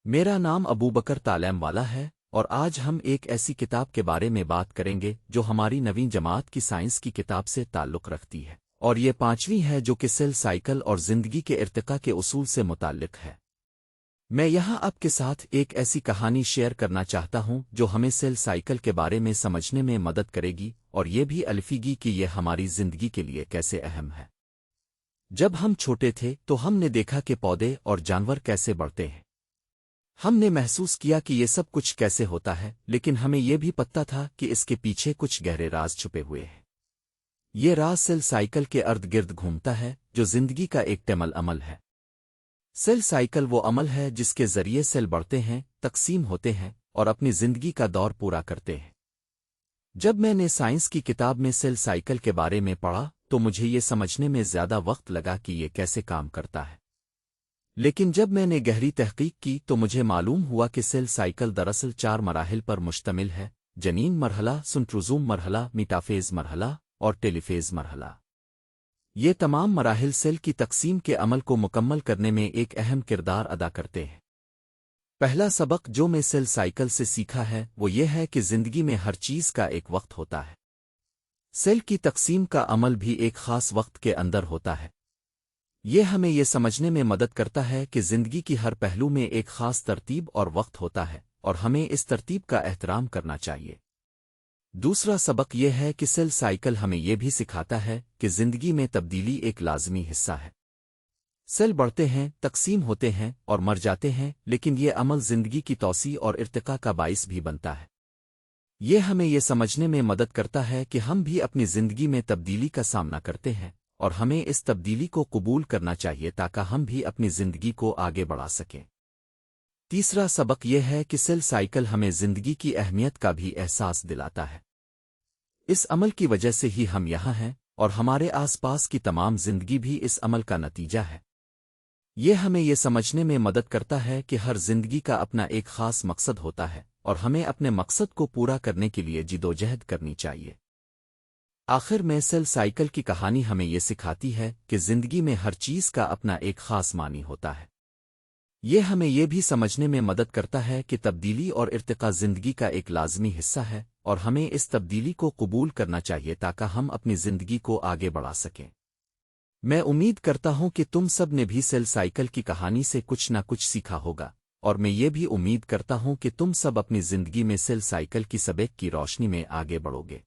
میرا نام ابو بکر تعلیم والا ہے، اور آج ہم ایک ایسی کتاب کے بارے میں بات کریں گے جو ہماری نویں جماعت کی سائنس کی کتاب سے تعلق رکھتی ہے، اور یہ پانچویں ہے جو کہ سیل سائیکل اور زندگی کے ارتقاء کے اصول سے متعلق ہے۔ میں یہاں آپ کے ساتھ ایک ایسی کہانی شیئر کرنا چاہتا ہوں جو ہمیں سیل سائیکل کے بارے میں سمجھنے میں مدد کرے گی اور یہ بھی الفے گی کہ یہ ہماری زندگی کے لیے کیسے اہم ہے۔ جب ہم چھوٹے تھے تو ہم نے دیکھا کہ پودے اور جانور کیسے بڑھتے ہیں۔ ہم نے محسوس کیا کہ یہ سب کچھ کیسے ہوتا ہے، لیکن ہمیں یہ بھی پتہ تھا کہ اس کے پیچھے کچھ گہرے راز چھپے ہوئے ہیں۔ یہ راز سیل سائیکل کے ارد گرد گھومتا ہے جو زندگی کا ایک ٹیمل عمل ہے۔ سیل سائیکل وہ عمل ہے جس کے ذریعے سیل بڑھتے ہیں، تقسیم ہوتے ہیں اور اپنی زندگی کا دور پورا کرتے ہیں۔ جب میں نے سائنس کی کتاب میں سیل سائیکل کے بارے میں پڑھا تو مجھے یہ سمجھنے میں زیادہ وقت لگا کہ یہ کیسے کام کرتا ہے، لیکن جب میں نے گہری تحقیق کی تو مجھے معلوم ہوا کہ سیل سائیکل دراصل 4 مراحل پر مشتمل ہے: جنین مرحلہ، سنٹروزوم مرحلہ، میٹافیز مرحلہ اور ٹیلیفیز مرحلہ۔ یہ تمام مراحل سیل کی تقسیم کے عمل کو مکمل کرنے میں ایک اہم کردار ادا کرتے ہیں۔ پہلا سبق جو میں سیل سائیکل سے سیکھا ہے وہ یہ ہے کہ زندگی میں ہر چیز کا ایک وقت ہوتا ہے۔ سیل کی تقسیم کا عمل بھی ایک خاص وقت کے اندر ہوتا ہے۔ یہ ہمیں یہ سمجھنے میں مدد کرتا ہے کہ زندگی کی ہر پہلو میں ایک خاص ترتیب اور وقت ہوتا ہے، اور ہمیں اس ترتیب کا احترام کرنا چاہیے۔ دوسرا سبق یہ ہے کہ سیل سائیکل ہمیں یہ بھی سکھاتا ہے کہ زندگی میں تبدیلی ایک لازمی حصہ ہے۔ سیل بڑھتے ہیں، تقسیم ہوتے ہیں اور مر جاتے ہیں، لیکن یہ عمل زندگی کی توسیع اور ارتقاء کا باعث بھی بنتا ہے۔ یہ ہمیں یہ سمجھنے میں مدد کرتا ہے کہ ہم بھی اپنی زندگی میں تبدیلی کا سامنا کرتے ہیں، اور ہمیں اس تبدیلی کو قبول کرنا چاہیے تاکہ ہم بھی اپنی زندگی کو آگے بڑھا سکیں۔ تیسرا سبق یہ ہے کہ سیل سائیکل ہمیں زندگی کی اہمیت کا بھی احساس دلاتا ہے۔ اس عمل کی وجہ سے ہی ہم یہاں ہیں، اور ہمارے آس پاس کی تمام زندگی بھی اس عمل کا نتیجہ ہے۔ یہ ہمیں یہ سمجھنے میں مدد کرتا ہے کہ ہر زندگی کا اپنا ایک خاص مقصد ہوتا ہے، اور ہمیں اپنے مقصد کو پورا کرنے کے لیے جدوجہد کرنی چاہیے۔ آخر میں سیل سائیکل کی کہانی ہمیں یہ سکھاتی ہے کہ زندگی میں ہر چیز کا اپنا ایک خاص معنی ہوتا ہے۔ یہ ہمیں یہ بھی سمجھنے میں مدد کرتا ہے کہ تبدیلی اور ارتقاء زندگی کا ایک لازمی حصہ ہے، اور ہمیں اس تبدیلی کو قبول کرنا چاہیے تاکہ ہم اپنی زندگی کو آگے بڑھا سکیں۔ میں امید کرتا ہوں کہ تم سب نے بھی سیل سائیکل کی کہانی سے کچھ نہ کچھ سیکھا ہوگا، اور میں یہ بھی امید کرتا ہوں کہ تم سب اپنی زندگی میں سیل سائیکل کی سبق کی روشنی میں آگے بڑھو گے۔